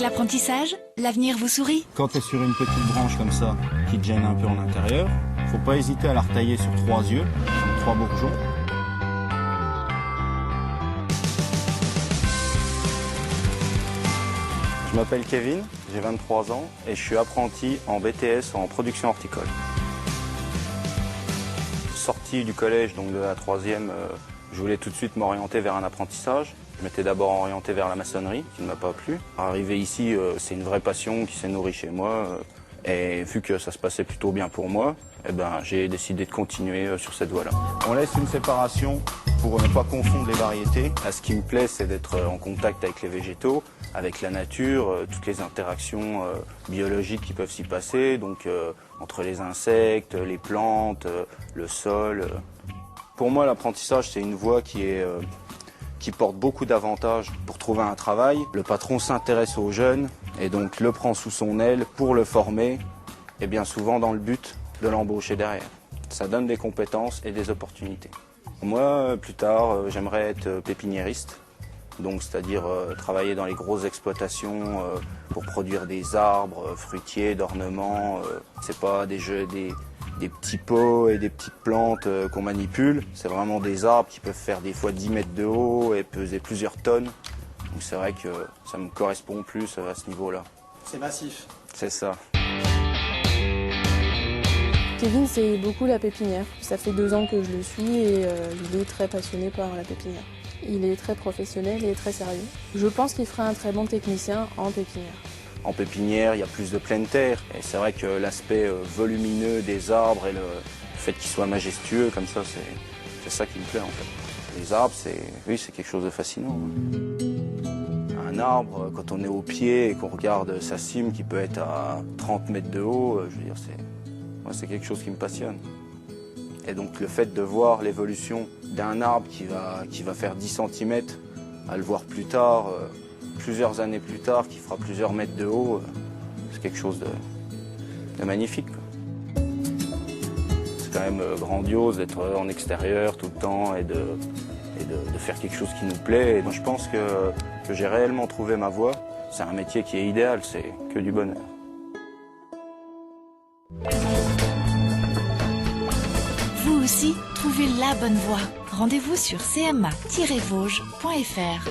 l'apprentissage, l'avenir vous sourit? Quand tu es sur une petite branche comme ça, qui te gêne un peu en intérieur, faut pas hésiter à la retailler sur 3 yeux, donc 3 bourgeons. Je m'appelle Kevin, j'ai 23 ans et je suis apprenti en BTS en production horticole. Sorti du collège, donc de la 3e, je voulais tout de suite m'orienter vers un apprentissage. Je m'étais d'abord orienté vers la maçonnerie, qui ne m'a pas plu. Arrivé ici, c'est une vraie passion qui s'est nourrie chez moi. Et vu que ça se passait plutôt bien pour moi, j'ai décidé de continuer sur cette voie-là. On laisse une séparation pour ne pas confondre les variétés. Là, ce qui me plaît, c'est d'être en contact avec les végétaux, avec la nature, toutes les interactions biologiques qui peuvent s'y passer, donc entre les insectes, les plantes, le sol. Pour moi, l'apprentissage, c'est une voie qui porte beaucoup d'avantages pour trouver un travail. Le patron s'intéresse aux jeunes et donc le prend sous son aile pour le former, et bien souvent dans le but de l'embaucher derrière. Ça donne des compétences et des opportunités. Moi, plus tard, j'aimerais être pépiniériste, donc c'est-à-dire travailler dans les grosses exploitations pour produire des arbres fruitiers, d'ornements. C'est pas des petits pots et des petites plantes qu'on manipule. C'est vraiment des arbres qui peuvent faire des fois 10 mètres de haut et peser plusieurs tonnes. Donc c'est vrai que ça me correspond plus à ce niveau-là. C'est massif. C'est ça. Kevin, c'est beaucoup la pépinière. Ça fait 2 ans que je le suis et il est très passionné par la pépinière. Il est très professionnel et très sérieux. Je pense qu'il ferait un très bon technicien en pépinière. En pépinière, il y a plus de pleine terre. Et c'est vrai que l'aspect volumineux des arbres et le fait qu'ils soient majestueux, comme ça, c'est ça qui me plaît en fait. Les arbres, c'est quelque chose de fascinant. Un arbre, quand on est au pied et qu'on regarde sa cime qui peut être à 30 mètres de haut, je veux dire, c'est quelque chose qui me passionne. Et donc le fait de voir l'évolution d'un arbre qui va faire 10 cm, à le voir plus tard, plusieurs années plus tard, qui fera plusieurs mètres de haut, c'est quelque chose de magnifique, quoi. C'est quand même grandiose d'être en extérieur tout le temps et de faire quelque chose qui nous plaît. Et moi, je pense que j'ai réellement trouvé ma voie. C'est un métier qui est idéal, c'est que du bonheur. Vous aussi, trouvez la bonne voie. Rendez-vous sur cma-vosges.fr.